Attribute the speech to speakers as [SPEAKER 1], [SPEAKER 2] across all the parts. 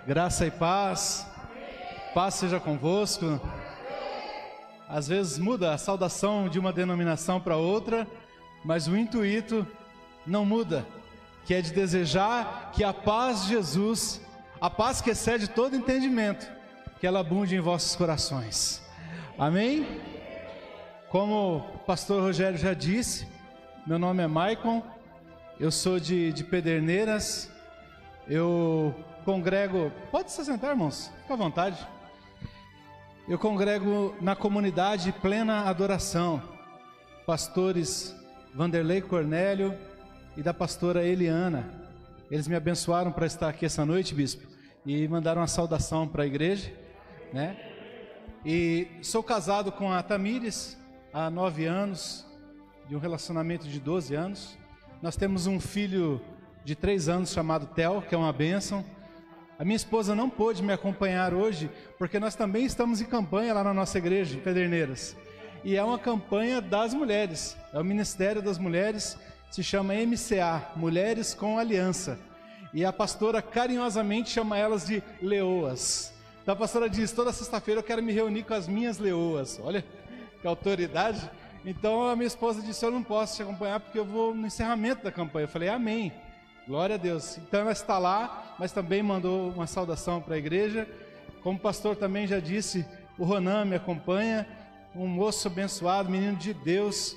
[SPEAKER 1] Graça e paz. Paz seja convosco. Às vezes muda a saudação de uma denominação para outra, mas o intuito não muda, que é de desejar que a paz de Jesus, a paz que excede todo entendimento, que ela abunde em vossos corações. Amém? Como o pastor Rogério já disse, meu nome é Maicon, eu sou de Pederneiras, eu congrego... Pode se sentar, irmãos, fica à vontade. Eu congrego na comunidade Plena Adoração, pastores Vanderlei Cornélio e da pastora Eliana. Eles me abençoaram para estar aqui essa noite, bispo, e mandaram uma saudação para a igreja, né? E sou casado com a Tamires há 9 anos, de um relacionamento de 12 anos. Nós temos um filho de 3 anos chamado Theo, que é uma bênção. A minha esposa não pôde me acompanhar hoje, porque nós também estamos em campanha lá na nossa igreja, em Pederneiras. E é uma campanha das mulheres, é o Ministério das Mulheres, se chama MCA, Mulheres com Aliança. E a pastora carinhosamente chama elas de leoas. Então a pastora diz, toda sexta-feira eu quero me reunir com as minhas leoas. Olha que autoridade. Então a minha esposa disse, eu não posso te acompanhar porque eu vou no encerramento da campanha. Eu falei, amém. Glória a Deus. Então ela está lá, mas também mandou uma saudação para a igreja. Como o pastor também já disse, o Ronan me acompanha, um moço abençoado, menino de Deus.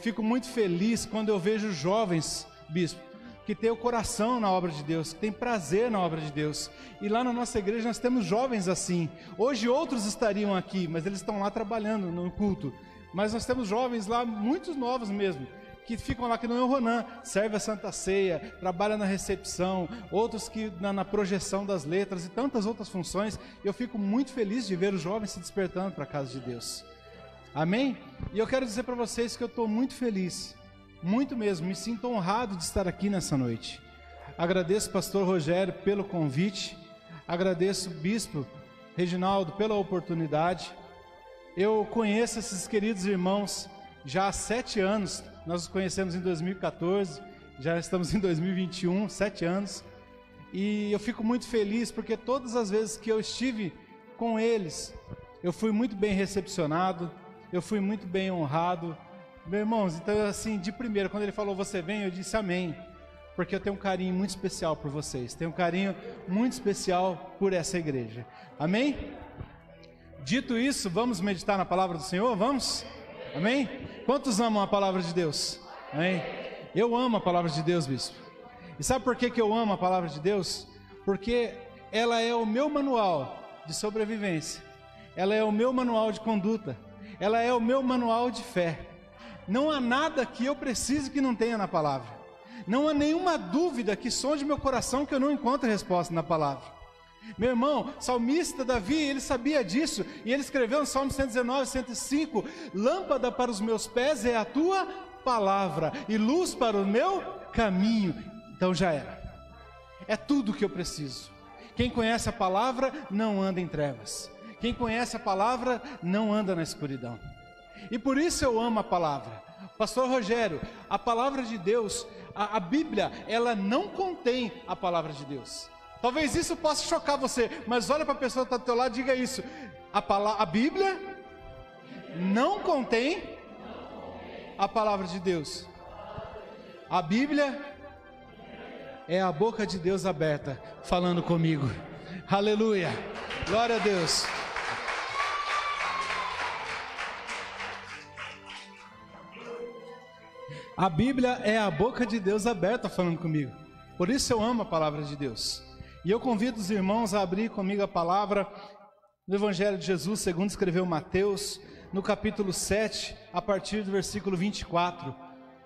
[SPEAKER 1] Fico muito feliz quando eu vejo jovens, bispo, que têm o coração na obra de Deus, que têm prazer na obra de Deus. E lá na nossa igreja nós temos jovens assim. Hoje outros estariam aqui, mas eles estão lá trabalhando no culto. Mas nós temos jovens lá, muitos novos mesmo, que ficam lá, que não é o Ronan, serve a Santa Ceia, trabalha na recepção, outros que na projeção das letras e tantas outras funções. Eu fico muito feliz de ver os jovens se despertando para a casa de Deus. Amém? E eu quero dizer para vocês que eu estou muito feliz, muito mesmo, me sinto honrado de estar aqui nessa noite. Agradeço pastor Rogério pelo convite, agradeço bispo Reginaldo pela oportunidade. Eu conheço esses queridos irmãos já há 7 anos, nós os conhecemos em 2014, já estamos em 2021, 7 anos, e eu fico muito feliz porque todas as vezes que eu estive com eles, eu fui muito bem recepcionado, eu fui muito bem honrado. Meus irmãos, então assim, de primeira, quando ele falou você vem, eu disse amém, porque eu tenho um carinho muito especial por vocês, tenho um carinho muito especial por essa igreja, amém? Dito isso, vamos meditar na palavra do Senhor, vamos? Amém? Quantos amam a palavra de Deus? Amém? Eu amo a palavra de Deus, bispo. E sabe por que eu amo a palavra de Deus? Porque ela é o meu manual de sobrevivência, ela é o meu manual de conduta, ela é o meu manual de fé. Não há nada que eu precise que não tenha na palavra. Não há nenhuma dúvida que sonde meu coração que eu não encontre resposta na palavra. Meu irmão, salmista Davi, ele sabia disso, e ele escreveu no Salmo 119, 105, lâmpada para os meus pés é a tua palavra, e luz para o meu caminho. Então já era, é tudo o que eu preciso. Quem conhece a palavra não anda em trevas, quem conhece a palavra não anda na escuridão. E por isso eu amo a palavra. Pastor Rogério, a palavra de Deus, a Bíblia, ela não contém a palavra de Deus. Talvez isso possa chocar você, mas olha para a pessoa que está do teu lado e diga isso. A Bíblia não contém a palavra de Deus. A Bíblia é a boca de Deus aberta, falando comigo. Aleluia, glória a Deus. A Bíblia é a boca de Deus aberta, falando comigo. Por isso eu amo a palavra de Deus. E eu convido os irmãos a abrir comigo a palavra no Evangelho de Jesus, segundo escreveu Mateus, no capítulo 7, a partir do versículo 24.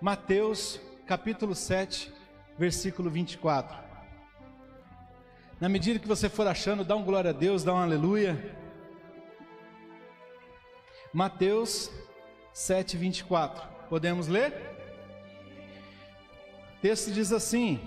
[SPEAKER 1] Mateus, capítulo 7, versículo 24. Na medida que você for achando, dá um glória a Deus, dá um aleluia. Mateus 7, 24. Podemos ler? O texto diz assim: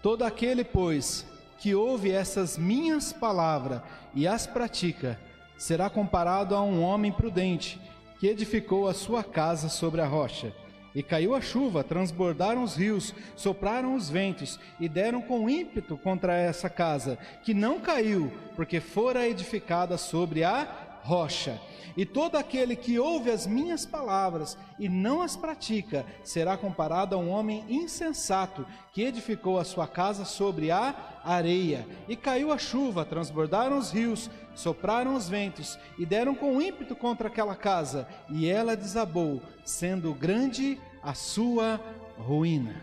[SPEAKER 1] todo aquele, pois, que ouve essas minhas palavras e as pratica, será comparado a um homem prudente, que edificou a sua casa sobre a rocha. E caiu a chuva, transbordaram os rios, sopraram os ventos e deram com ímpeto contra essa casa, que não caiu, porque fora edificada sobre a rocha. E todo aquele que ouve as minhas palavras e não as pratica, será comparado a um homem insensato, que edificou a sua casa sobre a areia. E caiu a chuva, transbordaram os rios, sopraram os ventos e deram com ímpeto contra aquela casa, e ela desabou, sendo grande a sua ruína.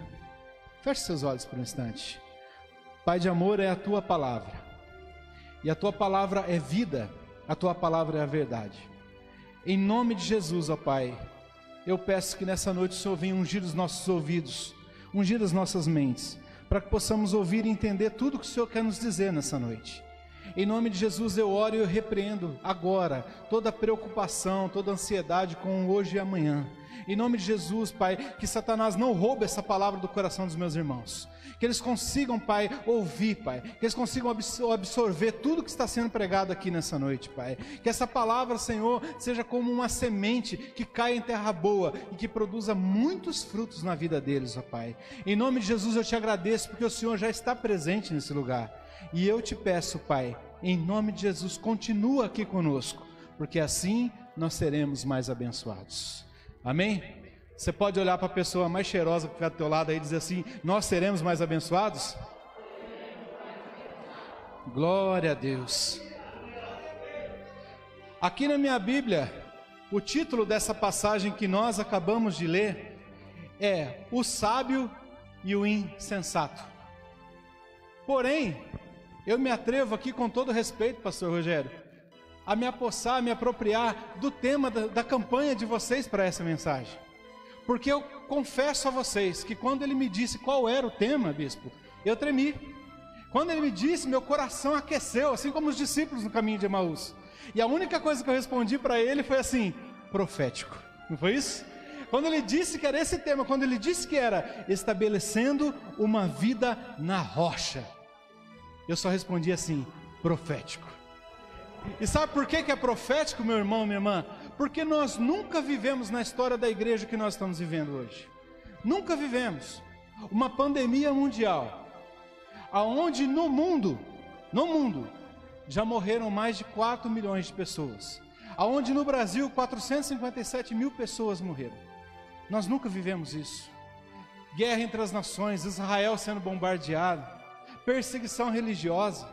[SPEAKER 1] Feche seus olhos por um instante. Pai de amor, é a tua palavra, e a tua palavra é vida, a tua palavra é a verdade. Em nome de Jesus, ó Pai, eu peço que nessa noite o Senhor venha ungir os nossos ouvidos, ungir as nossas mentes, para que possamos ouvir e entender tudo que o Senhor quer nos dizer nessa noite. Em nome de Jesus eu oro e eu repreendo agora toda preocupação, toda ansiedade com o hoje e amanhã. Em nome de Jesus, Pai, que Satanás não roube essa palavra do coração dos meus irmãos. Que eles consigam, Pai, ouvir, Pai. Que eles consigam absorver tudo que está sendo pregado aqui nessa noite, Pai. Que essa palavra, Senhor, seja como uma semente que cai em terra boa e que produza muitos frutos na vida deles, ó Pai. Em nome de Jesus eu te agradeço porque o Senhor já está presente nesse lugar. E eu te peço, Pai, em nome de Jesus, continua aqui conosco, porque assim nós seremos mais abençoados. Amém? Você pode olhar para a pessoa mais cheirosa que fica do teu lado aí e dizer assim: nós seremos mais abençoados? Glória a Deus. Aqui na minha Bíblia, o título dessa passagem que nós acabamos de ler é O Sábio e o Insensato. Porém, eu me atrevo aqui com todo respeito, pastor Rogério, a me apossar, a me apropriar do tema da campanha de vocês para essa mensagem. Porque eu confesso a vocês que quando ele me disse qual era o tema, bispo, eu tremi. Quando ele me disse, meu coração aqueceu, assim como os discípulos no caminho de Emaús. E a única coisa que eu respondi para ele foi assim: profético. Não foi isso? Quando ele disse que era esse tema, quando ele disse que era estabelecendo uma vida na rocha, eu só respondi assim: profético. E sabe por que é profético, meu irmão, minha irmã? Porque nós nunca vivemos na história da igreja que nós estamos vivendo hoje. Nunca vivemos uma pandemia mundial, aonde no mundo, já morreram mais de 4 milhões de pessoas. Aonde no Brasil 457 mil pessoas morreram. Nós nunca vivemos isso. Guerra entre as nações, Israel sendo bombardeado, perseguição religiosa.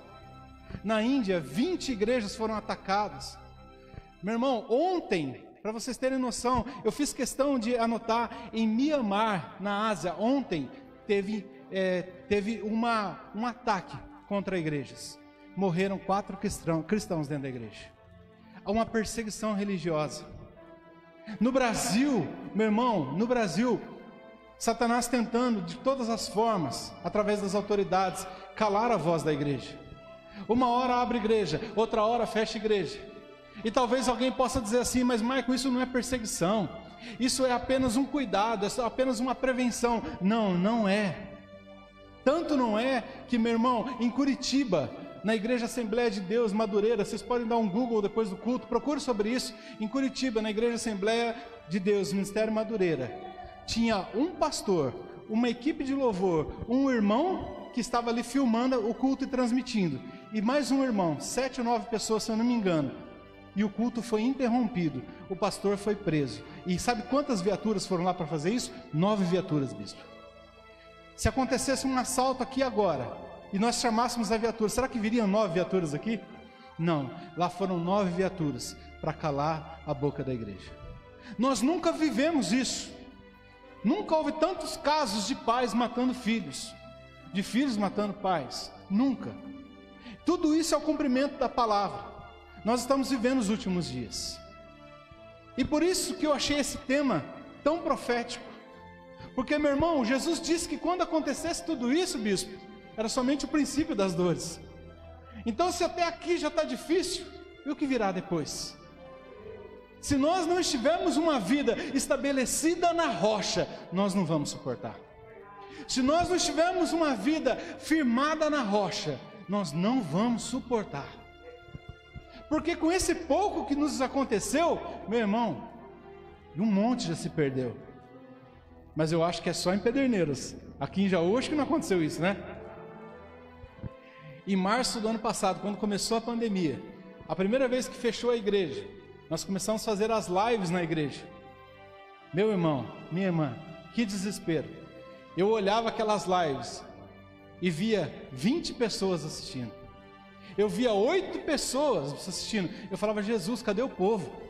[SPEAKER 1] Na Índia, 20 igrejas foram atacadas. Meu irmão, ontem, para vocês terem noção, eu fiz questão de anotar, em Mianmar, na Ásia, ontem teve um ataque contra igrejas. Morreram 4 cristãos dentro da igreja. Há uma perseguição religiosa. No Brasil, meu irmão, no Brasil, Satanás tentando de todas as formas, através das autoridades, calar a voz da igreja. Uma hora abre igreja, outra hora fecha igreja. E talvez alguém possa dizer assim: mas Marco, isso não é perseguição, isso é apenas um cuidado, é apenas uma prevenção. Não, não é. Tanto não é que, meu irmão, em Curitiba, na Igreja Assembleia de Deus Madureira, vocês podem dar um Google depois do culto, procure sobre isso. Em Curitiba, na Igreja Assembleia de Deus, Ministério Madureira, tinha um pastor, uma equipe de louvor, um irmão que estava ali filmando o culto e transmitindo, e mais um irmão, 7 ou 9 pessoas, se eu não me engano. E o culto foi interrompido, o pastor foi preso. E sabe quantas viaturas foram lá para fazer isso? 9 viaturas, bispo. Se acontecesse um assalto aqui agora, e nós chamássemos a viatura, será que viriam 9 viaturas aqui? Não, lá foram 9 viaturas para calar a boca da igreja. Nós nunca vivemos isso. Nunca houve tantos casos de pais matando filhos, de filhos matando pais. Nunca. Tudo isso é o cumprimento da palavra. Nós estamos vivendo os últimos dias. E por isso que eu achei esse tema tão profético. Porque, meu irmão, Jesus disse que quando acontecesse tudo isso, bispo, era somente o princípio das dores. Então, se até aqui já está difícil, e o que virá depois? Se nós não estivermos uma vida estabelecida na rocha, nós não vamos suportar. Se nós não estivermos uma vida firmada na rocha, nós não vamos suportar. Porque com esse pouco que nos aconteceu, meu irmão, um monte já se perdeu. Mas eu acho que é só em Pederneiras. Aqui em Jaú, acho que não aconteceu isso, né? Em março do ano passado, quando começou a pandemia, a primeira vez que fechou a igreja, nós começamos a fazer as lives na igreja. Meu irmão, minha irmã, que desespero. Eu olhava aquelas lives e via 20 pessoas assistindo. Eu via 8 pessoas assistindo. Eu falava, Jesus, cadê o povo?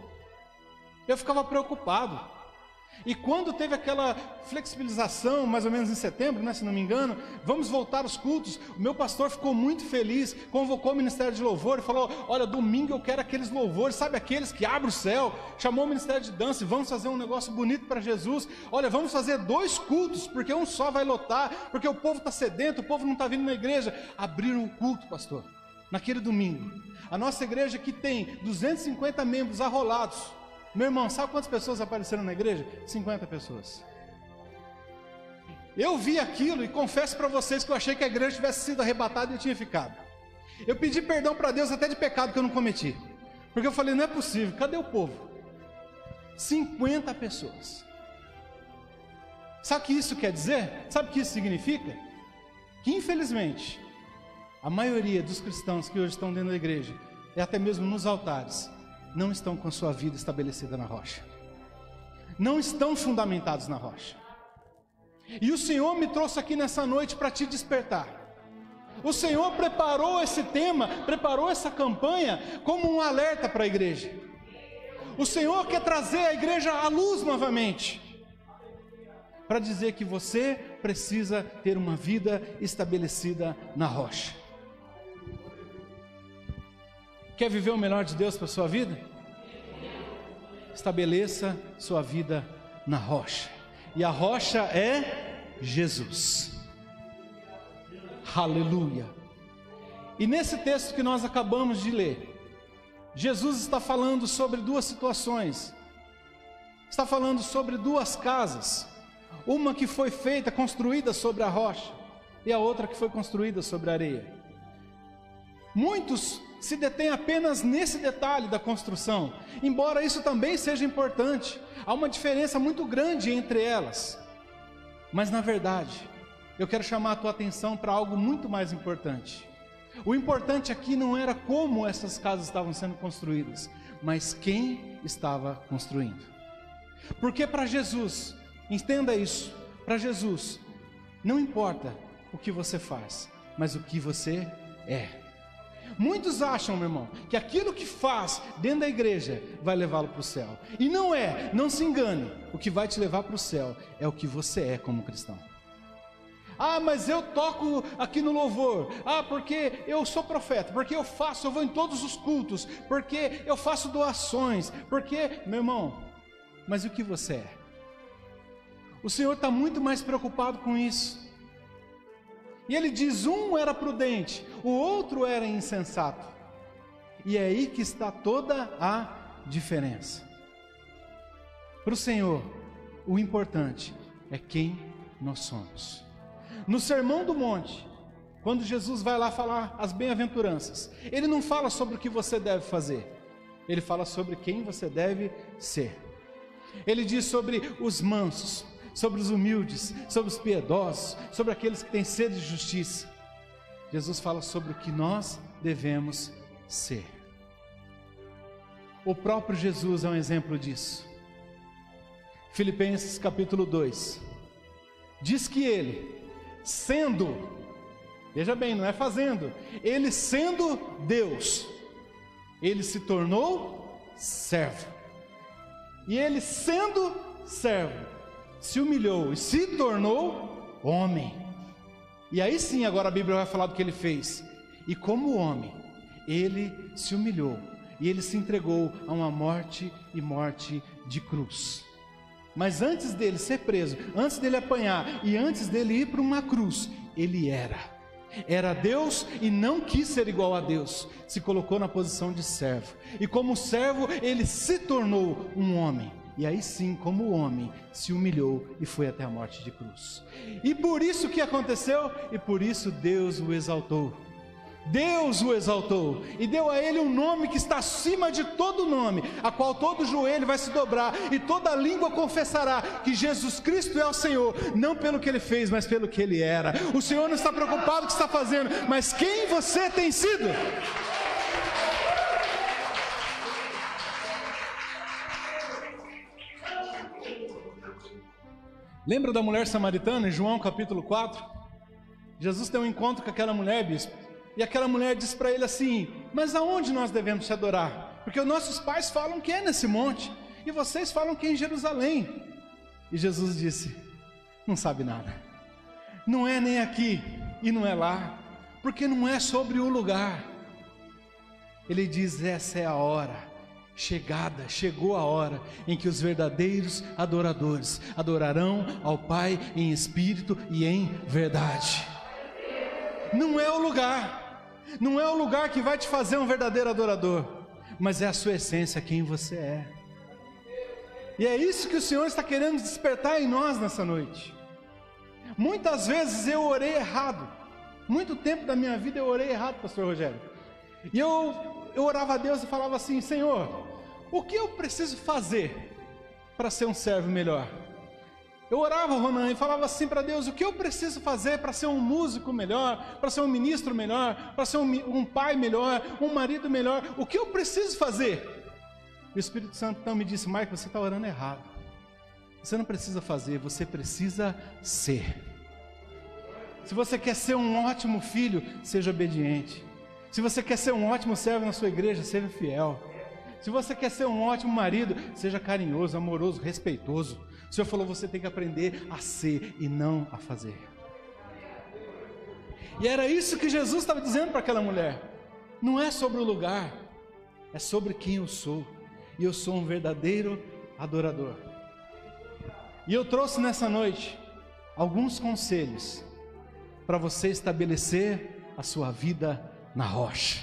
[SPEAKER 1] Eu ficava preocupado. E quando teve aquela flexibilização, mais ou menos em setembro, né, se não me engano, vamos voltar aos cultos, o meu pastor ficou muito feliz, convocou o Ministério de Louvor e falou, olha, domingo eu quero aqueles louvores, sabe, aqueles que abrem o céu, chamou o Ministério de Dança e vamos fazer um negócio bonito para Jesus, olha, vamos fazer 2 cultos, porque um só vai lotar, porque o povo está sedento, o povo não está vindo na igreja. Abriram o culto, pastor, naquele domingo. A nossa igreja que tem 250 membros arrolados, meu irmão, sabe quantas pessoas apareceram na igreja? 50 pessoas. Eu vi aquilo e confesso para vocês que eu achei que a igreja tivesse sido arrebatada e eu tinha ficado. Eu pedi perdão para Deus até de pecado que eu não cometi. Porque eu falei, não é possível, cadê o povo? 50 pessoas. Sabe o que isso quer dizer? Sabe o que isso significa? Que infelizmente, a maioria dos cristãos que hoje estão dentro da igreja, e até mesmo nos altares, não estão com sua vida estabelecida na rocha, não estão fundamentados na rocha. E o Senhor me trouxe aqui nessa noite para te despertar. O Senhor preparou esse tema, preparou essa campanha como um alerta para a igreja. O Senhor quer trazer a igreja à luz novamente, para dizer que você precisa ter uma vida estabelecida na rocha. Quer viver o melhor de Deus para a sua vida? Estabeleça sua vida na rocha. E a rocha é Jesus. Aleluia. E nesse texto que nós acabamos de ler, Jesus está falando sobre 2 situações. Está falando sobre 2 casas. Uma que foi feita, construída sobre a rocha, e a outra que foi construída sobre a areia. Muitos se detém apenas nesse detalhe da construção, embora isso também seja importante. Há uma diferença muito grande entre elas, mas na verdade eu quero chamar a tua atenção para algo muito mais importante. O importante aqui não era como essas casas estavam sendo construídas, mas quem estava construindo. Porque para Jesus, entenda isso, para Jesus não importa o que você faz, mas o que você é. Muitos acham, meu irmão, que aquilo que faz dentro da igreja vai levá-lo para o céu. E não é, não se engane. O que vai te levar para o céu é o que você é como cristão. Ah, mas eu toco aqui no louvor. Ah, porque eu sou profeta. Porque eu vou em todos os cultos. Porque eu faço doações. Porque, meu irmão, mas o que você é? O Senhor está muito mais preocupado com isso. E ele diz, um era prudente, o outro era insensato. E é aí que está toda a diferença. Para o Senhor, o importante é quem nós somos. No Sermão do Monte, quando Jesus vai lá falar as bem-aventuranças, ele não fala sobre o que você deve fazer, ele fala sobre quem você deve ser. Ele diz sobre os mansos, sobre os humildes, sobre os piedosos, sobre aqueles que têm sede de justiça. Jesus fala sobre o que nós devemos ser. O próprio Jesus é um exemplo disso. Filipenses capítulo 2 diz que ele, sendo, veja bem, não é fazendo, ele sendo Deus, ele se tornou servo. E ele sendo servo, se humilhou e se tornou homem. E aí sim, agora a Bíblia vai falar do que ele fez. E como homem, ele se humilhou e ele se entregou a uma morte e morte de cruz. Mas antes dele ser preso, antes dele apanhar e antes dele ir para uma cruz, ele era Deus e não quis ser igual a Deus, se colocou na posição de servo. E como servo, ele se tornou um homem. E aí sim, como homem, se humilhou e foi até a morte de cruz. E por isso que aconteceu, e por isso Deus o exaltou. Deus o exaltou e deu a ele um nome que está acima de todo nome, a qual todo joelho vai se dobrar e toda língua confessará que Jesus Cristo é o Senhor, não pelo que ele fez, mas pelo que ele era. O Senhor não está preocupado com o que está fazendo, mas quem você tem sido. Lembra da mulher samaritana em João capítulo 4? Jesus tem um encontro com aquela mulher, bispo, e aquela mulher diz para ele assim: mas aonde nós devemos te adorar? Porque os nossos pais falam que é nesse monte, e vocês falam que é em Jerusalém. E Jesus disse: não sabe nada, não é nem aqui e não é lá, porque não é sobre o lugar. Ele diz: essa é a hora chegada, chegou a hora em que os verdadeiros adoradores adorarão ao Pai em espírito e em verdade. Não é o lugar, não é o lugar que vai te fazer um verdadeiro adorador, mas é a sua essência, quem você é. E é isso que o Senhor está querendo despertar em nós nessa noite. Muitas vezes eu orei errado, muito tempo da minha vida eu orei errado, pastor Rogério, e eu orava a Deus e falava assim: Senhor, o que eu preciso fazer para ser um servo melhor? Eu orava, Ronan, e falava assim para Deus: o que eu preciso fazer para ser um músico melhor, para ser um ministro melhor, para ser um pai melhor, um marido melhor? O que eu preciso fazer? E o Espírito Santo então me disse: Michael, você está orando errado. Você não precisa fazer, você precisa ser. Se você quer ser um ótimo filho, seja obediente. Se você quer ser um ótimo servo na sua igreja, seja fiel. Se você quer ser um ótimo marido, seja carinhoso, amoroso, respeitoso. O Senhor falou: você tem que aprender a ser e não a fazer. E era isso que Jesus estava dizendo para aquela mulher. Não é sobre o lugar, é sobre quem eu sou. E eu sou um verdadeiro adorador. E eu trouxe nessa noite alguns conselhos para você estabelecer a sua vida na rocha.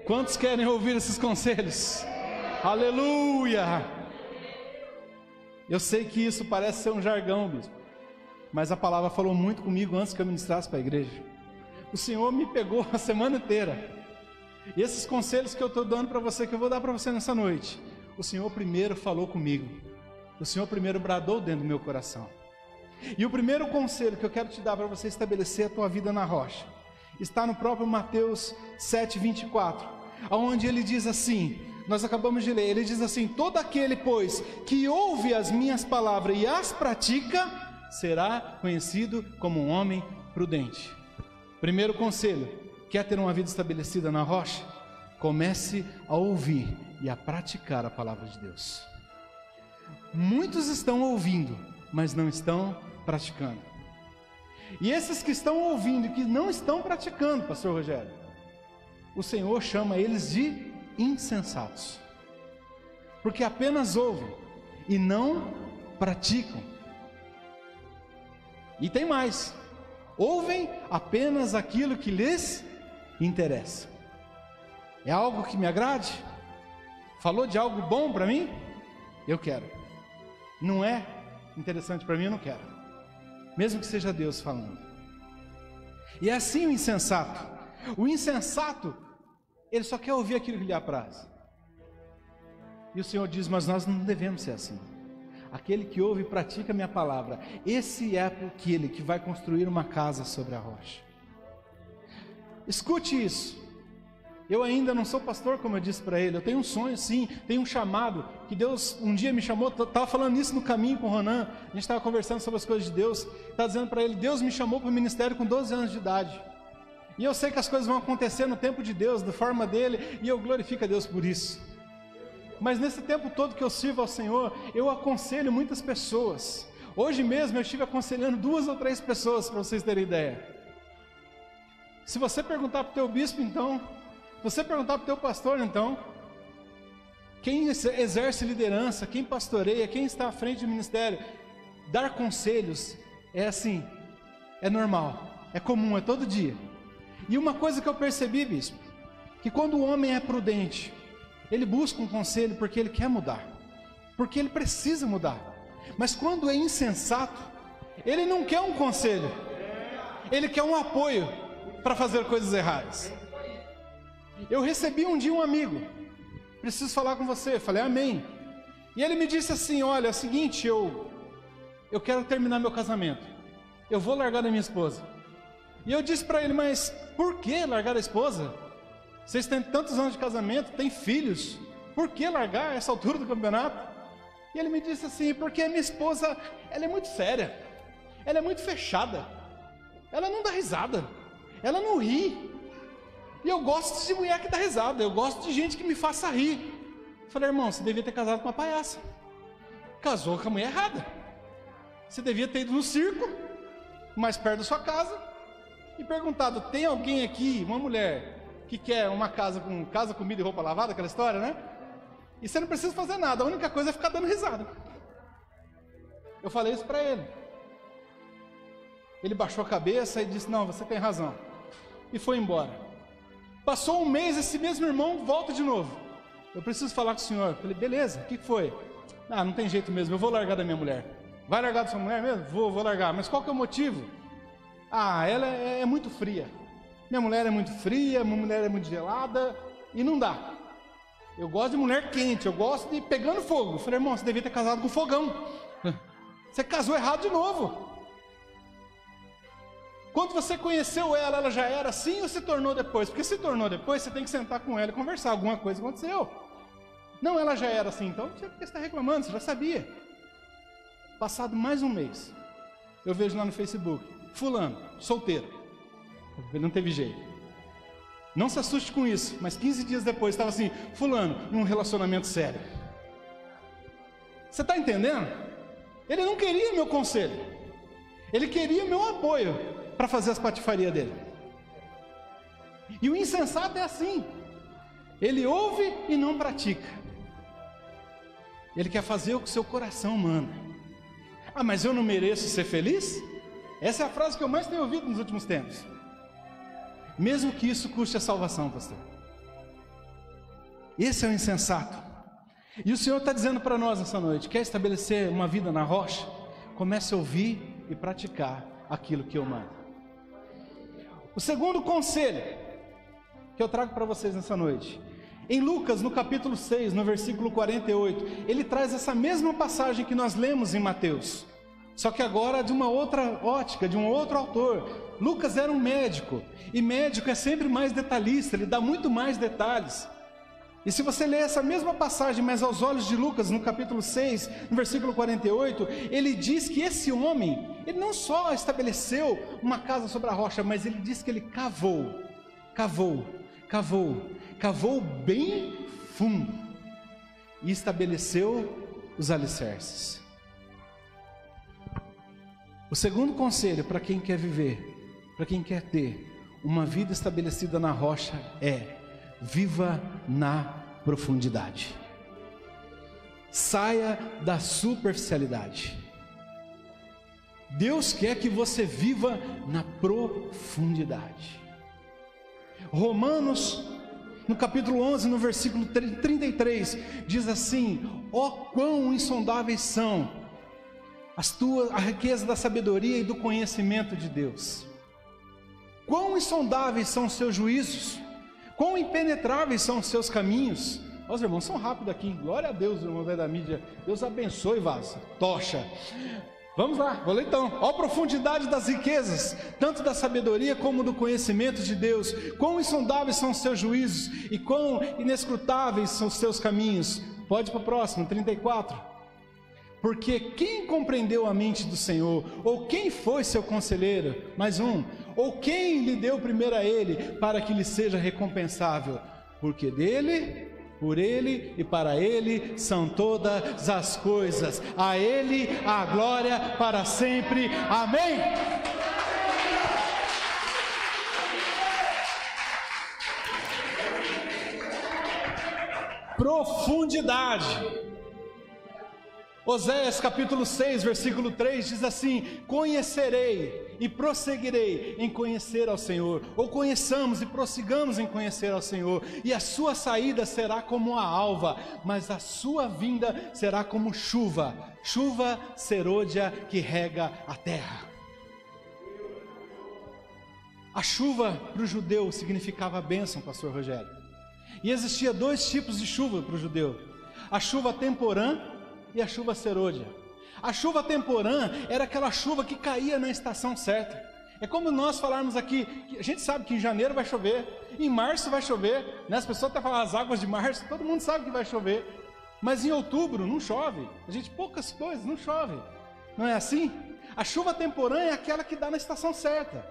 [SPEAKER 1] Quantos querem ouvir esses conselhos? Aleluia! Eu sei que isso parece ser um jargão, bispo, mas a palavra falou muito comigo antes que eu ministrasse para a igreja. O Senhor me pegou a semana inteira. E esses conselhos que eu estou dando para você, que eu vou dar para você nessa noite, o Senhor primeiro falou comigo. O Senhor primeiro bradou dentro do meu coração. E o primeiro conselho que eu quero te dar para você estabelecer a tua vida na rocha está no próprio Mateus 7:24, onde ele diz assim, nós acabamos de ler, ele diz assim: todo aquele, pois, que ouve as minhas palavras e as pratica, será conhecido como um homem prudente. Primeiro conselho: quer ter uma vida estabelecida na rocha? Comece a ouvir e a praticar a palavra de Deus. Muitos estão ouvindo, mas não estão praticando. E esses que estão ouvindo e que não estão praticando, pastor Rogério, o Senhor chama eles de insensatos, porque apenas ouvem e não praticam. E tem mais: ouvem apenas aquilo que lhes interessa. É algo que me agrade? Falou de algo bom para mim? Eu quero. Não é interessante para mim? Eu não quero, mesmo que seja Deus falando. E é assim o insensato. O insensato, ele só quer ouvir aquilo que lhe apraz. E o Senhor diz: mas nós não devemos ser assim. Aquele que ouve e pratica a minha palavra, esse é aquele que vai construir uma casa sobre a rocha. Escute isso. Eu ainda não sou pastor, como eu disse para ele. Eu tenho um sonho, sim, tenho um chamado, que Deus um dia me chamou. Estava falando isso no caminho com o Ronan. A gente estava conversando sobre as coisas de Deus. Estava dizendo para ele: Deus me chamou para o ministério com 12 anos de idade. E eu sei que as coisas vão acontecer no tempo de Deus, da forma dele, e eu glorifico a Deus por isso. Mas nesse tempo todo que eu sirvo ao Senhor, eu aconselho muitas pessoas. Hoje mesmo eu estive aconselhando 2 ou 3 pessoas, para vocês terem ideia. Se você perguntar para o teu bispo, então, se você perguntar para o teu pastor, então, quem exerce liderança, quem pastoreia, quem está à frente do ministério, dar conselhos é assim, é normal, é comum, é todo dia. E uma coisa que eu percebi, bispo, que quando o homem é prudente, ele busca um conselho porque ele quer mudar, porque ele precisa mudar. Mas quando é insensato, ele não quer um conselho, ele quer um apoio. para fazer coisas erradas. Eu recebi um dia um amigo, preciso falar com você. Eu falei, amém. E ele me disse assim, olha, é o seguinte, eu quero terminar meu casamento, eu vou largar da minha esposa. E eu disse para ele, mas por que largar a esposa? Vocês têm tantos anos de casamento, têm filhos, por que largar a essa altura do campeonato? E ele me disse assim, porque a minha esposa, ela é muito séria, ela é muito fechada, ela não dá risada, ela não ri. E eu gosto de mulher que dá risada, eu gosto de gente que me faça rir. Eu falei, irmão, você devia ter casado com uma palhaça. Casou com a mulher errada. Você devia ter ido no circo, mais perto da sua casa, e perguntado, tem alguém aqui, uma mulher, que quer uma casa com casa, comida e roupa lavada, aquela história, né? E você não precisa fazer nada, a única coisa é ficar dando risada. Eu falei isso para ele. Ele baixou a cabeça e disse, não, você tem razão. E foi embora. Passou um mês, esse mesmo irmão volta de novo. Eu preciso falar com o senhor. Eu falei, beleza, o que foi? Ah, não tem jeito mesmo, eu vou largar da minha mulher. Vai largar da sua mulher mesmo? Vou largar. Mas qual que é o motivo? Ah, ela é muito fria. Minha mulher é muito fria, minha mulher é muito gelada e não dá. Eu gosto de mulher quente, eu gosto de pegando fogo. Eu falei, irmão, você devia ter casado com fogão. Você casou errado de novo. Quando você conheceu ela, ela já era assim ou se tornou depois? Porque se tornou depois, você tem que sentar com ela e conversar. Alguma coisa aconteceu. Não, ela já era assim, então você está reclamando, você já sabia. Passado mais um mês, eu vejo lá no Facebook, fulano, solteiro. Ele não teve jeito. Não se assuste com isso, mas 15 dias depois estava assim, fulano, num relacionamento sério. Você está entendendo? Ele não queria meu conselho. Ele queria meu apoio para fazer as patifarias dele. E o insensato é assim. Ele ouve e não pratica. Ele quer fazer o que o seu coração manda. Ah, mas eu não mereço ser feliz? Essa é a frase que eu mais tenho ouvido nos últimos tempos. Mesmo que isso custe a salvação, pastor. Esse é o insensato. E o Senhor está dizendo para nós nessa noite, quer estabelecer uma vida na rocha? Comece a ouvir e praticar aquilo que eu mando. O segundo conselho que eu trago para vocês nessa noite, em Lucas, no capítulo 6, no versículo 48, ele traz essa mesma passagem que nós lemos em Mateus, só que agora de uma outra ótica, de um outro autor. Lucas era um médico, e médico é sempre mais detalhista, ele dá muito mais detalhes. E se você ler essa mesma passagem, mas aos olhos de Lucas, no capítulo 6, no versículo 48, ele diz que esse homem, ele não só estabeleceu uma casa sobre a rocha, mas ele diz que ele cavou bem fundo e estabeleceu os alicerces. O segundo conselho para quem quer viver, para quem quer ter uma vida estabelecida na rocha é: viva na profundidade. Saia da superficialidade. Deus quer que você viva na profundidade. Romanos, no capítulo 11, no versículo 33, diz assim: ó quão insondáveis são a riqueza da sabedoria e do conhecimento de Deus. Quão insondáveis são os seus juízos, quão impenetráveis são os seus caminhos. Os irmãos são rápidos aqui, glória a Deus, irmãos da mídia. Deus abençoe, vaso, tocha. Vamos lá, vou ler então. Ó profundidade das riquezas, tanto da sabedoria como do conhecimento de Deus. Quão insondáveis são os seus juízos e quão inescrutáveis são os seus caminhos. Pode ir para o próximo, 34. Porque quem compreendeu a mente do Senhor? Ou quem foi seu conselheiro? Mais um. Ou quem lhe deu primeiro a ele, para que lhe seja recompensável? Porque dele, por ele e para ele são todas as coisas. A ele a glória para sempre. Amém. Profundidade. Oséias capítulo 6, versículo 3 diz assim: conhecerei e prosseguirei em conhecer ao Senhor, ou conheçamos e prossigamos em conhecer ao Senhor, e a sua saída será como a alva, mas a sua vinda será como chuva serôdia que rega a terra. A chuva para o judeu significava bênção, pastor Rogério. E existia 2 tipos de chuva para o judeu: a chuva temporã e a chuva serôdia. A chuva temporã era aquela chuva que caía na estação certa. É como nós falarmos aqui, a gente sabe que em janeiro vai chover, em março vai chover, né? As pessoas até falam as águas de março, todo mundo sabe que vai chover, mas em outubro não chove, poucas coisas, não chove, não é assim? A chuva temporã é aquela que dá na estação certa,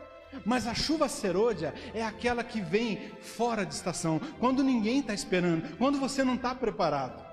[SPEAKER 1] mas a chuva serôdia é aquela que vem fora de estação, quando ninguém está esperando, quando você não está preparado.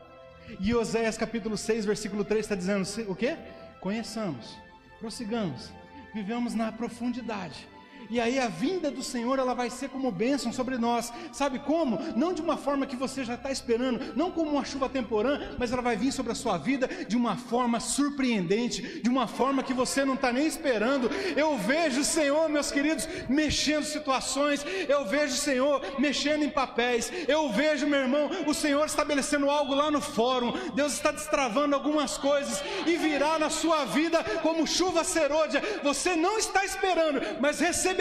[SPEAKER 1] E Oséias capítulo 6, versículo 3 está dizendo o quê? Conheçamos, prossigamos, vivemos na profundidade. E aí a vinda do Senhor, ela vai ser como bênção sobre nós. Sabe como? Não de uma forma que você já está esperando, não como uma chuva temporã, mas ela vai vir sobre a sua vida de uma forma surpreendente, de uma forma que você não está nem esperando. Eu vejo o Senhor, meus queridos, mexendo situações, eu vejo o Senhor mexendo em papéis, eu vejo, meu irmão, o Senhor estabelecendo algo lá no fórum. Deus está destravando algumas coisas e virá na sua vida como chuva serôdia. Você não está esperando, mas receberá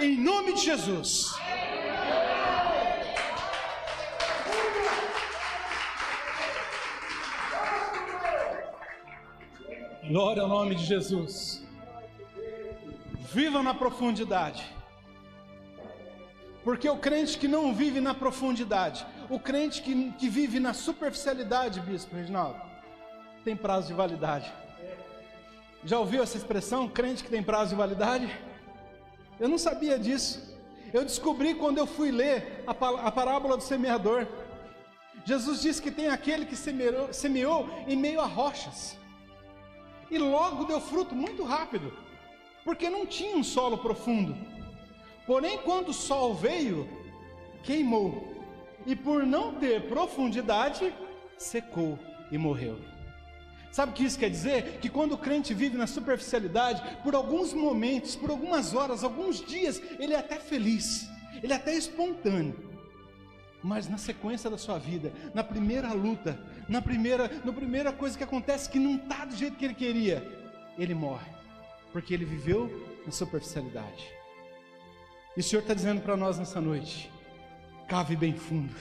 [SPEAKER 1] em nome de Jesus. Glória ao nome de Jesus. Viva na profundidade. Porque o crente que não vive na profundidade, o crente que vive na superficialidade, Bispo Reginaldo, tem prazo de validade. Já ouviu essa expressão, crente que tem prazo de validade? Eu não sabia disso. Eu descobri quando eu fui ler a parábola do semeador. Jesus disse que tem aquele que semeou em meio a rochas, e logo deu fruto muito rápido, porque não tinha um solo profundo. Porém, quando o sol veio, queimou, e por não ter profundidade, secou e morreu. Sabe o que isso quer dizer? Que quando o crente vive na superficialidade, por alguns momentos, por algumas horas, alguns dias, ele é até feliz, ele é até espontâneo. Mas na sequência da sua vida, na primeira luta, na primeira coisa que acontece que não está do jeito que ele queria, ele morre, porque ele viveu na superficialidade. E o Senhor está dizendo para nós nessa noite: cave bem fundo,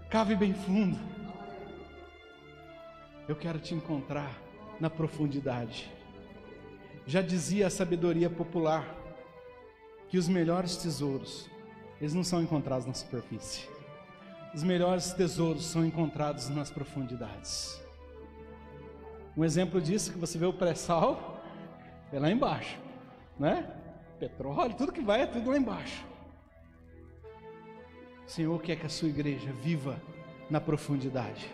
[SPEAKER 1] cave bem fundo. Eu quero te encontrar na profundidade. Já dizia a sabedoria popular que os melhores tesouros, eles não são encontrados na superfície. Os melhores tesouros são encontrados nas profundidades. Um exemplo disso, que você vê o pré-sal, é lá embaixo, né? Petróleo, tudo que vai é tudo lá embaixo. O Senhor quer que a sua igreja viva na profundidade.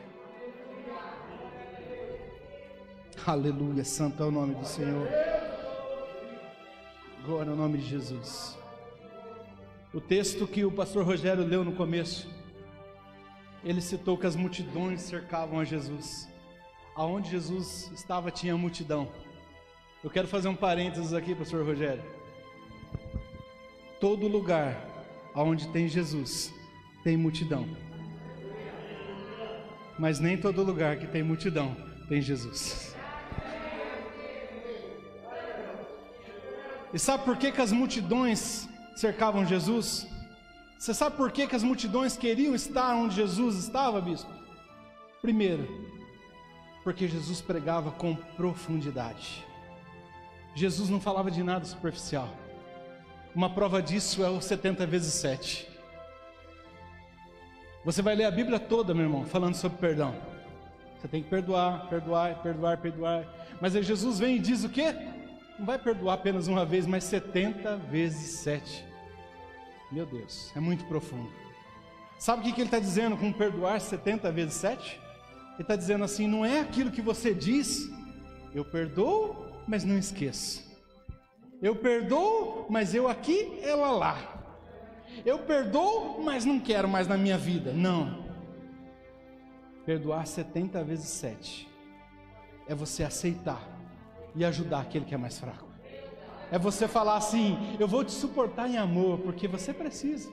[SPEAKER 1] Aleluia, santo é o nome do Senhor. Glória ao nome de Jesus. O texto que o pastor Rogério leu no começo, ele citou que as multidões cercavam a Jesus. Aonde Jesus estava tinha multidão. Eu quero fazer um parênteses aqui, pastor Rogério. Todo lugar aonde tem Jesus tem multidão, mas nem todo lugar que tem multidão tem Jesus. E sabe por que as multidões cercavam Jesus? Você sabe por que as multidões queriam estar onde Jesus estava, bispo? Primeiro, porque Jesus pregava com profundidade. Jesus não falava de nada superficial. Uma prova disso é o 70 vezes 7. Você vai ler a Bíblia toda, meu irmão, falando sobre perdão. Você tem que perdoar, perdoar, perdoar, perdoar. Mas aí Jesus vem e diz o quê? Não vai perdoar apenas uma vez, mas 70 vezes 7. Meu Deus, é muito profundo. Sabe o que ele está dizendo com perdoar 70 vezes 7? Ele está dizendo assim: não é aquilo que você diz, eu perdoo, mas não esqueço. Eu perdoo, mas eu aqui, ela lá. Eu perdoo, mas não quero mais na minha vida. Não. Perdoar 70 vezes 7 é você aceitar e ajudar aquele que é mais fraco. É você falar assim: eu vou te suportar em amor, porque você precisa.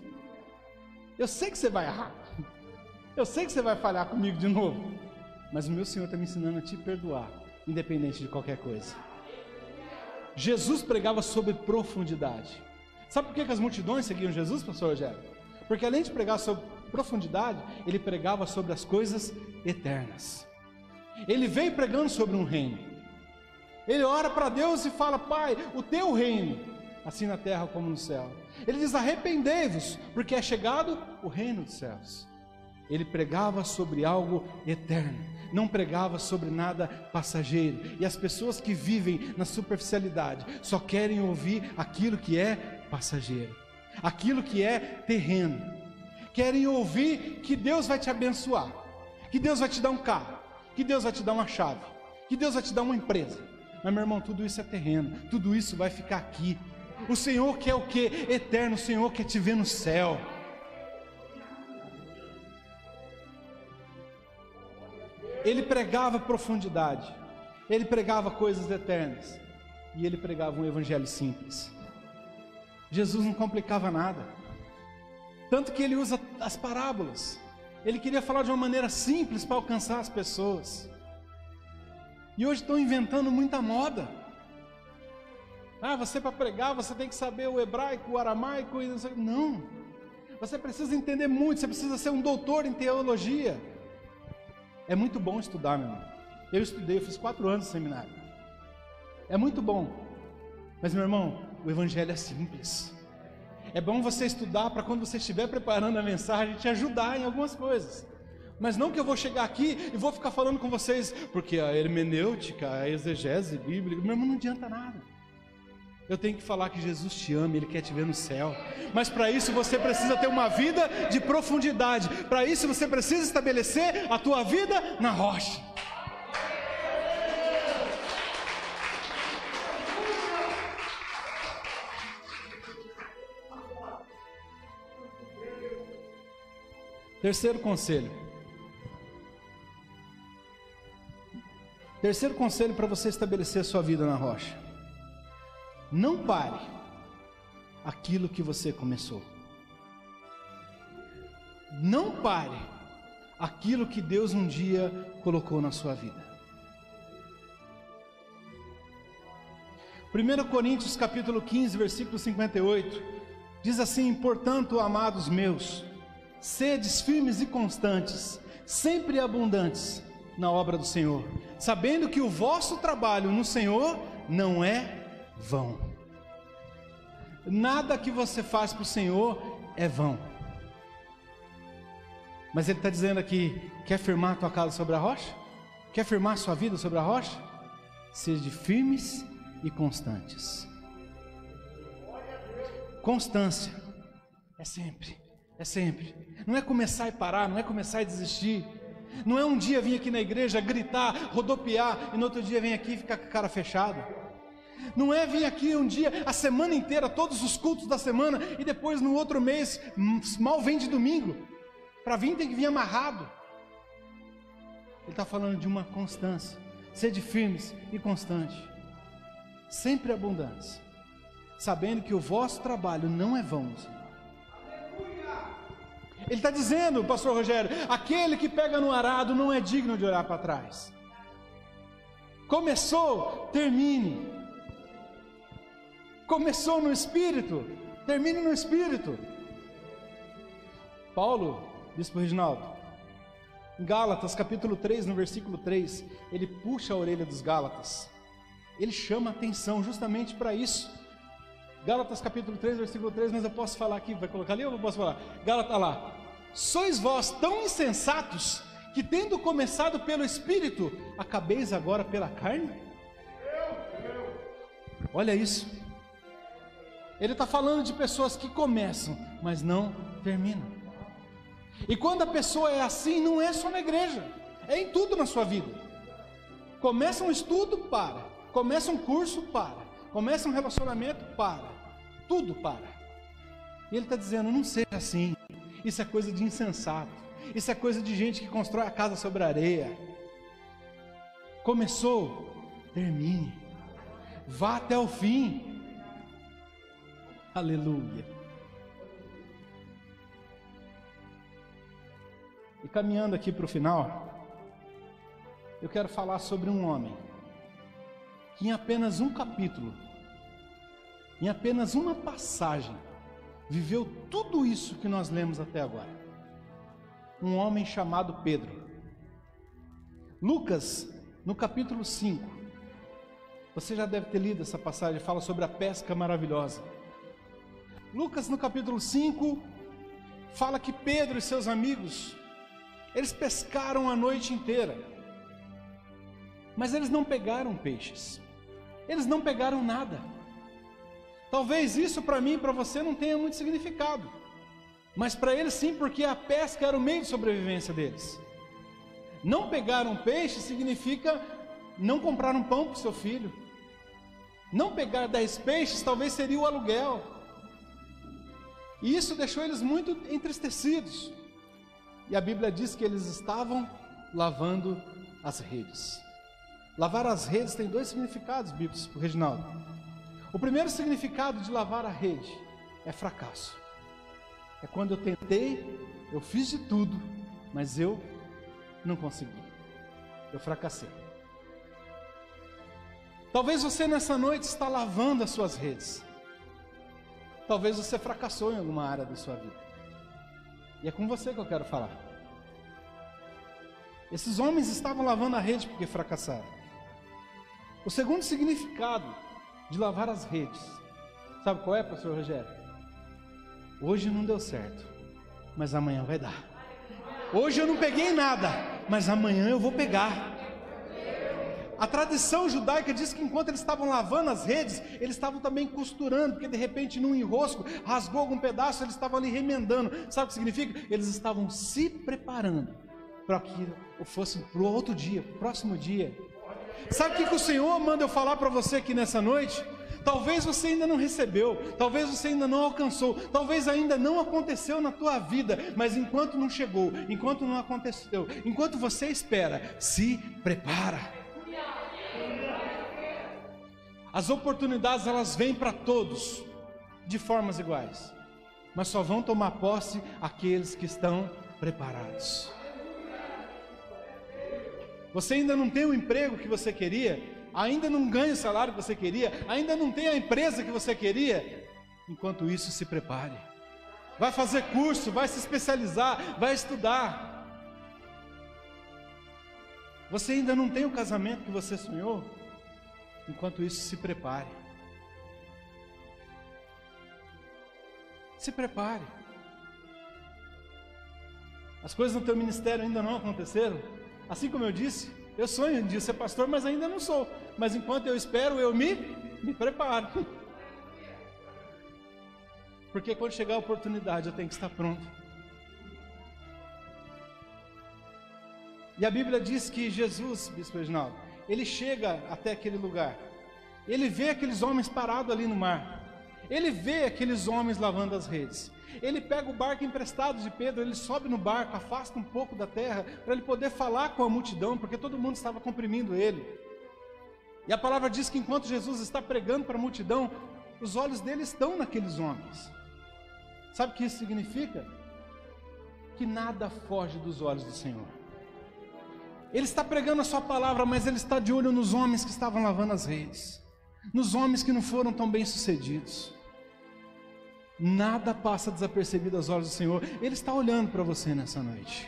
[SPEAKER 1] Eu sei que você vai errar, eu sei que você vai falhar comigo de novo, mas o meu Senhor está me ensinando a te perdoar, independente de qualquer coisa. Jesus pregava sobre profundidade. Sabe por que as multidões seguiam Jesus, pastor Rogério? Porque além de pregar sobre profundidade, ele pregava sobre as coisas eternas. Ele veio pregando sobre um reino. Ele ora para Deus e fala: Pai, o teu reino, assim na terra como no céu. Ele diz: arrependei-vos, porque é chegado o reino dos céus. Ele pregava sobre algo eterno, não pregava sobre nada passageiro. E as pessoas que vivem na superficialidade só querem ouvir aquilo que é passageiro, aquilo que é terreno. Querem ouvir que Deus vai te abençoar, que Deus vai te dar um carro, que Deus vai te dar uma chave, que Deus vai te dar uma empresa. Mas, meu irmão, tudo isso é terreno, tudo isso vai ficar aqui. O Senhor quer o quê? Eterno. O Senhor quer te ver no céu. Ele pregava profundidade, ele pregava coisas eternas, e ele pregava um evangelho simples. Jesus não complicava nada, tanto que ele usa as parábolas. Ele queria falar de uma maneira simples para alcançar as pessoas. E hoje estão inventando muita moda. Você para pregar, você tem que saber o hebraico, o aramaico, e não. Você precisa entender muito, você precisa ser um doutor em teologia. É muito bom estudar, meu irmão. Eu estudei, eu fiz 4 anos de seminário. É muito bom. Mas, meu irmão, o evangelho é simples. É bom você estudar para quando você estiver preparando a mensagem, te ajudar em algumas coisas. Mas não que eu vou chegar aqui e vou ficar falando com vocês, porque a hermenêutica, a exegese bíblica, meu irmão, não adianta nada. Eu tenho que falar que Jesus te ama, Ele quer te ver no céu. Mas para isso você precisa ter uma vida de profundidade. Para isso você precisa estabelecer a tua vida na rocha. Terceiro conselho. Terceiro conselho para você estabelecer a sua vida na rocha. Não pare aquilo que você começou. Não pare aquilo que Deus um dia colocou na sua vida. 1 Coríntios capítulo 15, versículo 58, diz assim: portanto, amados meus, sedes firmes e constantes, sempre abundantes na obra do Senhor, sabendo que o vosso trabalho no Senhor não é vão. Nada que você faz para o Senhor é vão. Mas ele está dizendo aqui: quer firmar a tua casa sobre a rocha? Quer firmar a sua vida sobre a rocha? Sejam firmes e constantes. Constância é sempre, é sempre. Não é começar e parar, não é começar e desistir. Não é um dia vir aqui na igreja gritar, rodopiar, e no outro dia vem aqui e ficar com a cara fechada. Não é vir aqui um dia, a semana inteira, todos os cultos da semana, e depois no outro mês, mal vem de domingo. Para vir tem que vir amarrado. Ele está falando de uma constância. Sede firmes e constantes, sempre abundantes, sabendo que o vosso trabalho não é vão. Ele está dizendo, pastor Rogério, aquele que pega no arado não é digno de olhar para trás. Começou, termine. Começou no Espírito, termine no Espírito. Paulo, bispo Reginaldo, em Gálatas capítulo 3, no versículo 3, ele puxa a orelha dos Gálatas. Ele chama atenção justamente para isso. Gálatas capítulo 3, versículo 3, mas eu posso falar aqui, vai colocar ali ou eu posso falar? Gálatas lá: sois vós tão insensatos, que tendo começado pelo Espírito, acabeis agora pela carne? Olha isso. Ele está falando de pessoas que começam, mas não terminam. E quando a pessoa é assim, não é só na igreja, é em tudo na sua vida. Começa um estudo, para. Começa um curso, para. Começa um relacionamento, para. Tudo para. E ele está dizendo: não seja assim. Isso é coisa de insensato. Isso é coisa de gente que constrói a casa sobre a areia. Começou, termine. Vá até o fim. Aleluia. E caminhando aqui para o final, eu quero falar sobre um homem que em apenas um capítulo, em apenas uma passagem, viveu tudo isso que nós lemos até agora. Um homem chamado Pedro. Lucas, no capítulo 5, você já deve ter lido essa passagem, fala sobre a pesca maravilhosa. Lucas, no capítulo 5, fala que Pedro e seus amigos, eles pescaram a noite inteira, mas eles não pegaram peixes, eles não pegaram nada. Talvez isso para mim e para você não tenha muito significado, mas para eles sim, porque a pesca era o meio de sobrevivência deles. Não pegaram peixe significa não comprar um pão para o seu filho. Não pegar 10 peixes talvez seria o aluguel. E isso deixou eles muito entristecidos. E a Bíblia diz que eles estavam lavando as redes. Lavar as redes tem 2 significados bíblicos, Reginaldo. O primeiro significado de lavar a rede é fracasso. É quando eu tentei, eu fiz de tudo, mas eu não consegui. Eu fracassei. Talvez você nessa noite está lavando as suas redes. Talvez você fracassou em alguma área da sua vida. E é com você que eu quero falar. Esses homens estavam lavando a rede porque fracassaram. O segundo significado de lavar as redes, sabe qual é, pastor Rogério? Hoje não deu certo, mas amanhã vai dar. Hoje eu não peguei nada, mas amanhã eu vou pegar. A tradição judaica diz que enquanto eles estavam lavando as redes, eles estavam também costurando, porque de repente num enrosco, rasgou algum pedaço, eles estavam ali remendando. Sabe o que significa? Eles estavam se preparando para que fosse para o outro dia, para o próximo dia. Sabe o que o Senhor manda eu falar para você aqui nessa noite? Talvez você ainda não recebeu, talvez você ainda não alcançou, talvez ainda não aconteceu na tua vida, mas enquanto não chegou, enquanto não aconteceu, enquanto você espera, se prepara. As oportunidades, elas vêm para todos de formas iguais, mas só vão tomar posse aqueles que estão preparados. Você ainda não tem o emprego que você queria, ainda não ganha o salário que você queria, ainda não tem a empresa que você queria. Enquanto isso, se prepare. Vai fazer curso, vai se especializar, vai estudar. Você ainda não tem o casamento que você sonhou? Enquanto isso, se prepare. Se prepare. As coisas no teu ministério ainda não aconteceram? Assim como eu disse, eu sonho de ser pastor, mas ainda não sou. Mas enquanto eu espero, eu me preparo. Porque quando chegar a oportunidade, eu tenho que estar pronto. E a Bíblia diz que Jesus, Bispo Reginaldo, ele chega até aquele lugar. Ele vê aqueles homens parados ali no mar. Ele vê aqueles homens lavando as redes. Ele pega o barco emprestado de Pedro, ele sobe no barco, afasta um pouco da terra, para ele poder falar com a multidão, porque todo mundo estava comprimindo ele. E a palavra diz que enquanto Jesus está pregando para a multidão, os olhos dele estão naqueles homens. Sabe o que isso significa? Que nada foge dos olhos do Senhor. Ele está pregando a sua palavra, mas ele está de olho nos homens que estavam lavando as redes, nos homens que não foram tão bem sucedidos. Nada passa desapercebido aos olhos do Senhor. Ele está olhando para você nessa noite.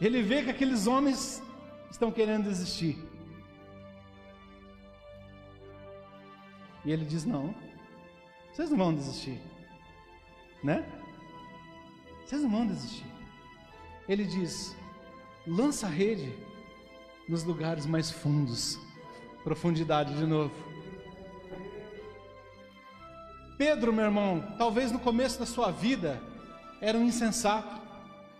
[SPEAKER 1] Ele vê que aqueles homens estão querendo desistir. E ele diz: não, vocês não vão desistir, né? Vocês não vão desistir. Ele diz: lança a rede nos lugares mais fundos. Profundidade de novo. Pedro, meu irmão, talvez no começo da sua vida era um insensato.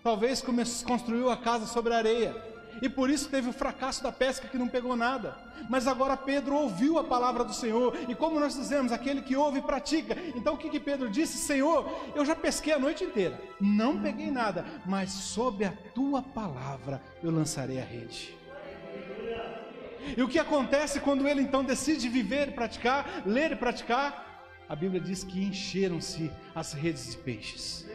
[SPEAKER 1] Talvez construiu a casa sobre a areia, e por isso teve o fracasso da pesca que não pegou nada. Mas agora Pedro ouviu a palavra do Senhor, e como nós dizemos, aquele que ouve e pratica. Então o que Pedro disse? Senhor, eu já pesquei a noite inteira, não peguei nada, mas sob a tua palavra eu lançarei a rede. E o que acontece quando ele então decide viver e praticar, ler e praticar? A Bíblia diz que encheram-se as redes de peixes.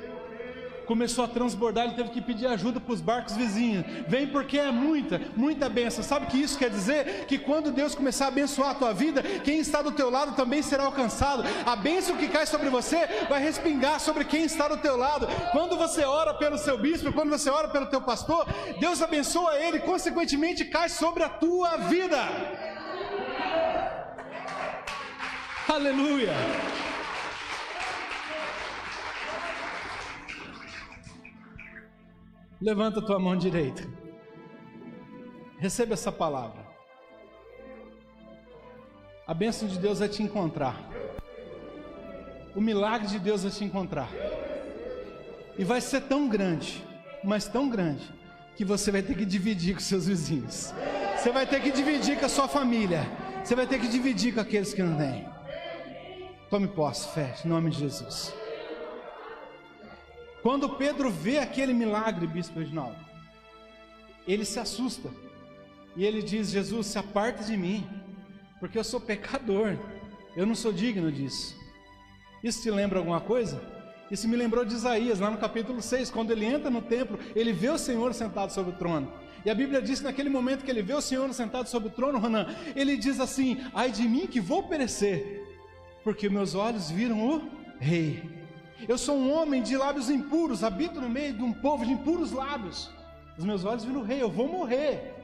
[SPEAKER 1] começou a transbordar, ele teve que pedir ajuda para os barcos vizinhos. Vem porque é muita bênção. Sabe o que isso quer dizer? Que quando Deus começar a abençoar a tua vida, quem está do teu lado também será alcançado. A bênção que cai sobre você vai respingar sobre quem está do teu lado. Quando você ora pelo seu bispo, quando você ora pelo teu pastor, Deus abençoa ele, consequentemente cai sobre a tua vida. Aleluia. Levanta a tua mão direita. Receba essa palavra. A bênção de Deus vai te encontrar. O milagre de Deus vai te encontrar. E vai ser tão grande, mas tão grande, que você vai ter que dividir com seus vizinhos. Você vai ter que dividir com a sua família. Você vai ter que dividir com aqueles que não têm. Tome posse, fé, em nome de Jesus. Quando Pedro vê aquele milagre, bispo Reginaldo, ele se assusta. E ele diz: Jesus, se aparta de mim, porque eu sou pecador. Eu não sou digno disso. Isso te lembra alguma coisa? Isso me lembrou de Isaías, lá no capítulo 6, quando ele entra no templo, ele vê o Senhor sentado sobre o trono. E a Bíblia diz que naquele momento que ele vê o Senhor sentado sobre o trono, Ronan, ele diz assim: ai de mim que vou perecer, porque meus olhos viram o Rei. Eu sou um homem de lábios impuros, habito no meio de um povo de impuros lábios. Os meus olhos viram o Rei, eu vou morrer.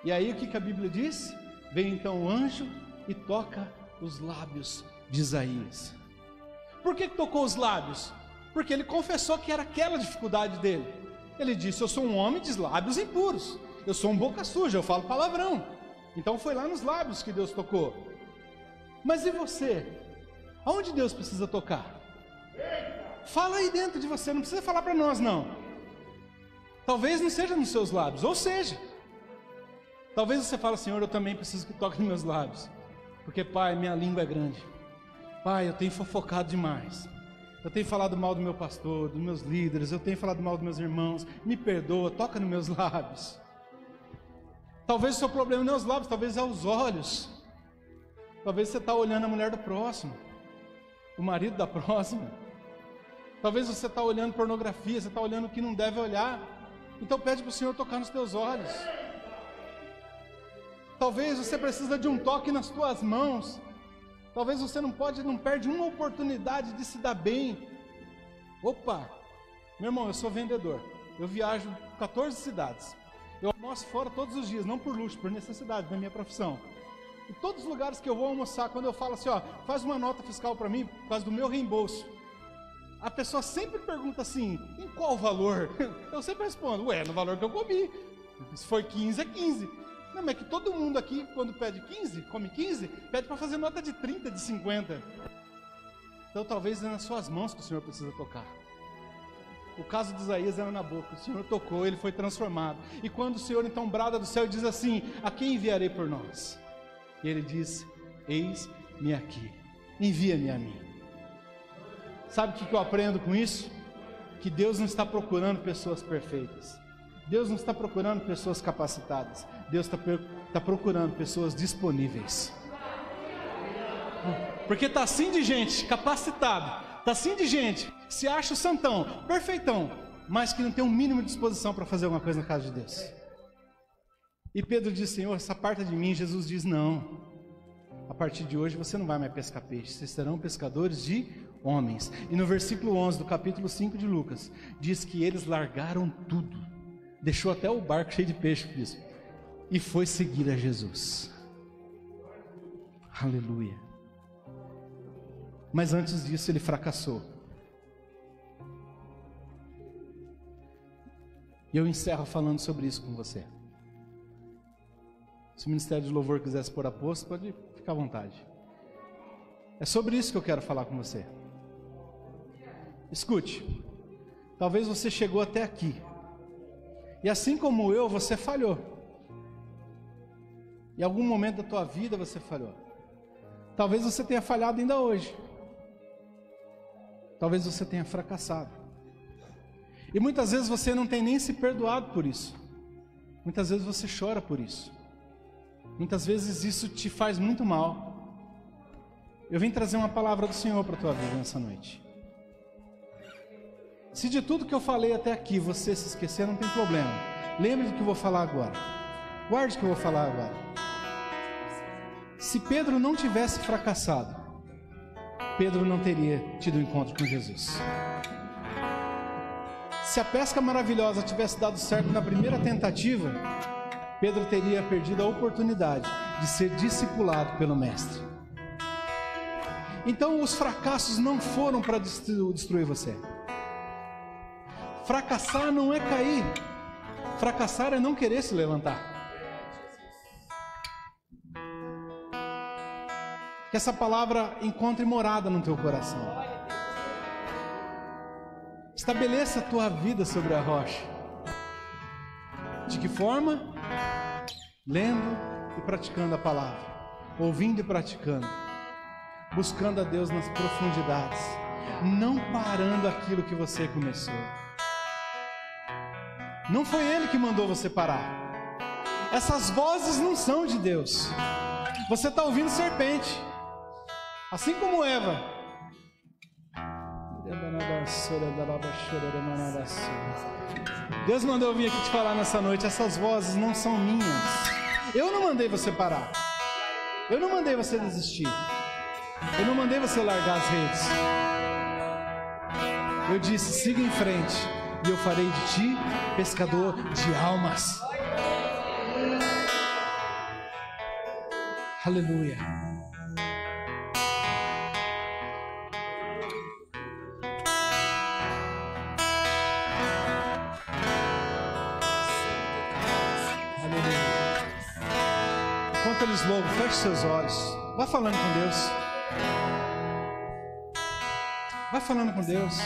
[SPEAKER 1] E aí o que a Bíblia diz? Vem então o anjo e toca os lábios de Isaías. Por que tocou os lábios? Porque ele confessou que era aquela dificuldade dele. Ele disse: eu sou um homem de lábios impuros, eu sou um boca suja, eu falo palavrão. Então foi lá nos lábios que Deus tocou. Mas e você? Aonde Deus precisa tocar? Fala aí dentro de você, não precisa falar para nós não. Talvez não seja nos seus lábios, ou seja. Talvez você fale: Senhor, eu também preciso que toque nos meus lábios. Porque, Pai, minha língua é grande. Pai, eu tenho fofocado demais. Eu tenho falado mal do meu pastor, dos meus líderes, eu tenho falado mal dos meus irmãos. Me perdoa, toca nos meus lábios. Talvez o seu problema não é os lábios, talvez é os olhos. Talvez você está olhando a mulher do próximo, o marido da próxima. Talvez você está olhando pornografia, você está olhando o que não deve olhar. Então pede para o Senhor tocar nos teus olhos. Talvez você precisa de um toque nas tuas mãos. Talvez você não perde uma oportunidade de se dar bem. Opa, meu irmão, eu sou vendedor. Eu viajo 14 cidades. Eu almoço fora todos os dias, não por luxo, por necessidade da minha profissão. E todos os lugares que eu vou almoçar, quando eu falo assim, ó, faz uma nota fiscal para mim, por causa do meu reembolso, a pessoa sempre pergunta assim: em qual valor? Eu sempre respondo: ué, no valor que eu comi. Se for 15, é 15. Não, mas é que todo mundo aqui, quando pede 15, come 15, pede para fazer nota de 30, de 50. Então talvez é nas suas mãos que o Senhor precisa tocar. O caso de Isaías era na boca. O Senhor tocou, ele foi transformado. E quando o Senhor então brada do céu e diz assim: a quem enviarei por nós? E ele diz: eis-me aqui, envia-me a mim. Sabe o que eu aprendo com isso? Que Deus não está procurando pessoas perfeitas. Deus não está procurando pessoas capacitadas. Deus está procurando pessoas disponíveis. Porque está assim de gente capacitada, está assim de gente que se acha o santão, perfeitão, mas que não tem um mínimo de disposição para fazer alguma coisa na casa de Deus. E Pedro diz: Senhor, essa parte de mim. Jesus diz: não, a partir de hoje você não vai mais pescar peixe, vocês serão pescadores de homens. E no versículo 11 do capítulo 5 de Lucas, diz que eles largaram tudo, deixou até o barco cheio de peixe, isso, e foi seguir a Jesus. Aleluia. Mas antes disso ele fracassou. E eu encerro falando sobre isso com você. Se o Ministério de Louvor quisesse pôr apóstolo, pode ficar à vontade. É sobre isso que eu quero falar com você. Escute, talvez você chegou até aqui, e assim como eu, você falhou. Em algum momento da tua vida você falhou. Talvez você tenha falhado ainda hoje. Talvez você tenha fracassado. E muitas vezes você não tem nem se perdoado por isso. Muitas vezes você chora por isso. Muitas vezes isso te faz muito mal. Eu vim trazer uma palavra do Senhor para a tua vida nessa noite. Se de tudo que eu falei até aqui você se esquecer, não tem problema. Lembre do que eu vou falar agora. Guarde o que eu vou falar agora. Se Pedro não tivesse fracassado, Pedro não teria tido um encontro com Jesus. Se a pesca maravilhosa tivesse dado certo na primeira tentativa, Pedro teria perdido a oportunidade de ser discipulado pelo Mestre. Então os fracassos não foram para destruir você. Fracassar não é cair. Fracassar é não querer se levantar. Que essa palavra encontre morada no teu coração. Estabeleça a tua vida sobre a rocha. De que forma? Lendo e praticando a palavra. Ouvindo e praticando. Buscando a Deus nas profundidades. Não parando aquilo que você começou. Não foi Ele que mandou você parar. Essas vozes não são de Deus. Você está ouvindo serpente. Assim como Eva. Deus mandou eu vir aqui te falar nessa noite. Essas vozes não são minhas. Eu não mandei você parar. Eu não mandei você desistir. Eu não mandei você largar as redes. Eu disse, siga em frente. E eu farei de ti pescador de almas. Aleluia. Aleluia. Enquanto eles louvam, feche seus olhos. Vá falando com Deus. Vai falando com Deus.